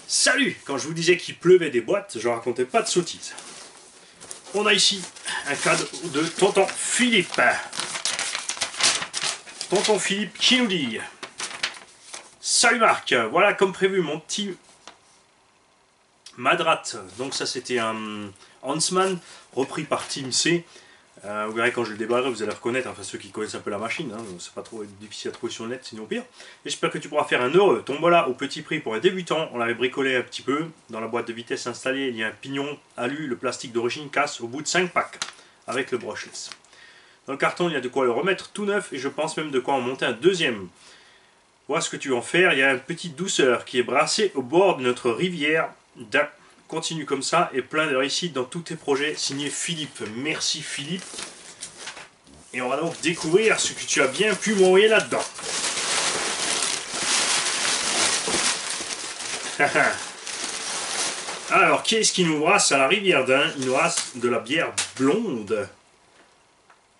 Salut! Quand je vous disais qu'il pleuvait des boîtes, je racontais pas de sottises. On a ici un cadeau de tonton Philippe. Tonton Philippe qui nous dit: salut Marc, voilà comme prévu mon petit Madrat. Donc ça c'était un Huntsman repris par Team C. Vous verrez quand je le déballerai, vous allez reconnaître, enfin ceux qui connaissent un peu la machine, hein, c'est pas trop difficile à trouver sur le net, sinon pire. J'espère que tu pourras faire un heureux tombola au petit prix pour un débutant. On l'avait bricolé un petit peu. Dans la boîte de vitesse installée, il y a un pignon alu, le plastique d'origine casse au bout de 5 packs, avec le brushless. Dans le carton, il y a de quoi le remettre tout neuf, et je pense même de quoi en monter un deuxième. Voilà ce que tu veux en faire. Il y a une petite douceur qui est brassée au bord de notre rivière. Continue comme ça et plein de réussite dans tous tes projets. Signé Philippe. Merci Philippe. Et on va donc découvrir ce que tu as bien pu m'envoyer là-dedans. Alors, qu'est-ce qui nous brasse à la rivière d'Ain? Il nous brasse de la bière blonde.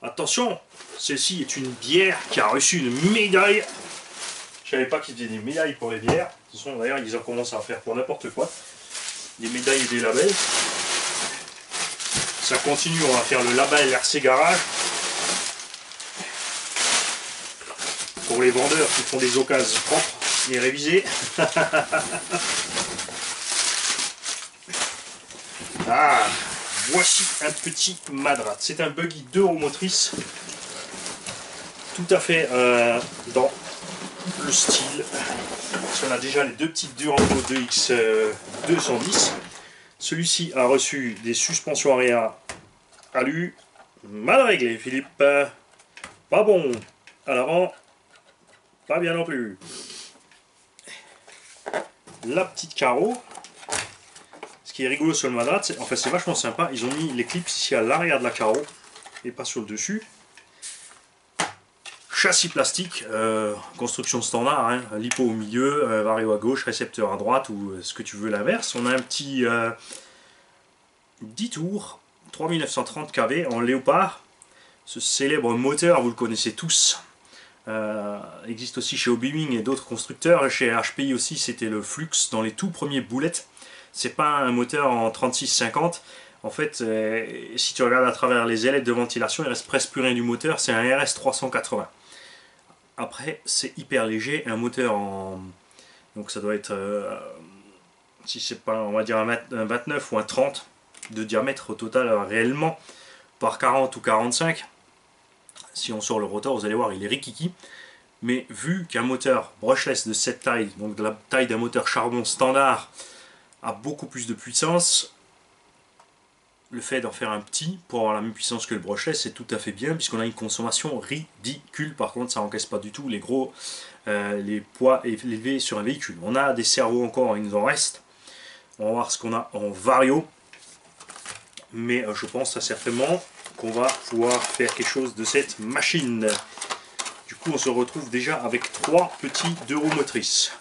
Attention, celle-ci est une bière qui a reçu une médaille. Je savais pas qu'ils faisaient des médailles pour les bières. De toute façon, d'ailleurs, ils ont commencé à faire pour n'importe quoi. Des médailles et des labels. Ça continue, on va faire le label RC Garage. Pour les vendeurs qui font des occasions propres et révisées. Ah, voici un petit Madrat. C'est un buggy 2 roues motrices. Tout à fait dans le style. On a déjà les deux petites Durango 2X 210. Celui-ci a reçu des suspensions arrière alu. Mal réglé, Philippe. Pas bon. À l'avant, pas bien non plus. La petite carreau. Ce qui est rigolo sur le Madrat, enfin c'est vachement sympa. Ils ont mis les clips ici à l'arrière de la carreau et pas sur le dessus. Châssis plastique, construction standard, hein, lipo au milieu, vario à gauche, récepteur à droite ou ce que tu veux l'inverse. On a un petit 10 tours, 3930 kV en léopard. Ce célèbre moteur, vous le connaissez tous. Existe aussi chez Obiwing et d'autres constructeurs. Chez HPI aussi, c'était le Flux dans les tout premiers boulettes. C'est pas un moteur en 36-50. En fait, si tu regardes à travers les ailettes de ventilation, il reste presque plus rien du moteur. C'est un RS 380. Après, c'est hyper léger, un moteur en... Donc ça doit être, si c'est pas, on va dire un 29 ou un 30 de diamètre au total réellement, par 40 ou 45. Si on sort le rotor, vous allez voir, il est rikiki. Mais vu qu'un moteur brushless de cette taille, donc de la taille d'un moteur charbon standard, a beaucoup plus de puissance, le fait d'en faire un petit pour avoir la même puissance que le brushless, c'est tout à fait bien puisqu'on a une consommation ridicule. Par contre, ça n'encaisse pas du tout les gros les poids élevés sur un véhicule. On a des servos encore, il nous en reste. On va voir ce qu'on a en vario. Mais je pense certainement qu'on va pouvoir faire quelque chose de cette machine. Du coup, on se retrouve déjà avec 3 petits 2 roues motrices.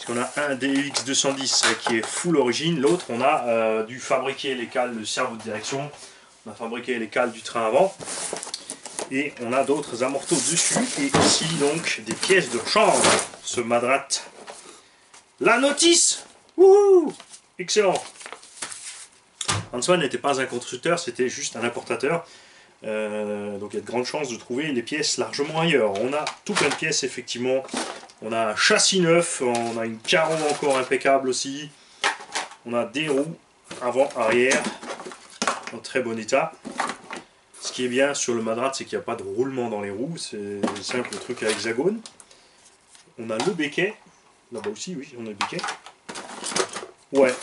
On a un DX 210 qui est full origine, l'autre on a dû fabriquer les cales de cerveau de direction, on a fabriqué les cales du train avant, et on a d'autres amortos dessus, et ici donc des pièces de change, ce Madrat. La notice! Wouhou! Excellent! Huntsman n'était pas un constructeur, c'était juste un importateur, donc il y a de grandes chances de trouver les pièces largement ailleurs. On a tout plein de pièces effectivement. On a un châssis neuf, on a une carreau encore impeccable aussi. On a des roues avant, arrière, en très bon état. Ce qui est bien sur le Madrat, c'est qu'il n'y a pas de roulement dans les roues. C'est simple, le truc à hexagone. On a le béquet. Là-bas aussi, oui, on a le béquet. Ouais.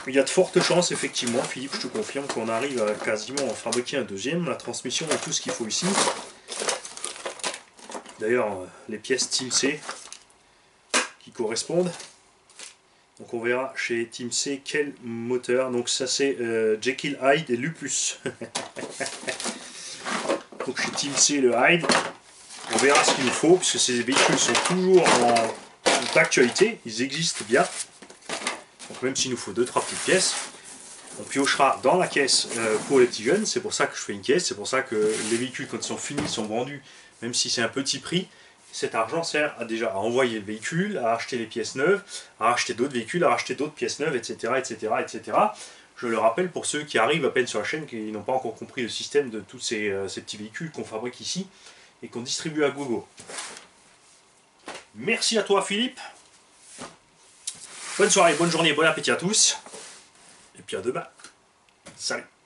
Il y a de fortes chances, effectivement, Philippe, je te confirme qu'on arrive à quasiment en fabriquer un deuxième. La transmission et tout ce qu'il faut ici. D'ailleurs, les pièces Team C qui correspondent. Donc on verra chez Team C quel moteur. Donc ça c'est Jekyll Hyde et Lupus. Donc chez Team C le Hyde, on verra ce qu'il nous faut puisque ces véhicules sont toujours en d'actualité. Ils existent bien. Donc même s'il nous faut 2-3 petites pièces, on piochera dans la caisse pour les petits jeunes. C'est pour ça que je fais une caisse. C'est pour ça que les véhicules quand ils sont finis sont vendus. Même si c'est un petit prix, cet argent sert déjà à envoyer le véhicule, à acheter les pièces neuves, à acheter d'autres véhicules, à acheter d'autres pièces neuves, etc., etc., etc. Je le rappelle pour ceux qui arrivent à peine sur la chaîne, qui n'ont pas encore compris le système de tous ces petits véhicules qu'on fabrique ici et qu'on distribue à gogo. Merci à toi Philippe. Bonne soirée, bonne journée, bon appétit à tous. Et puis à demain. Salut.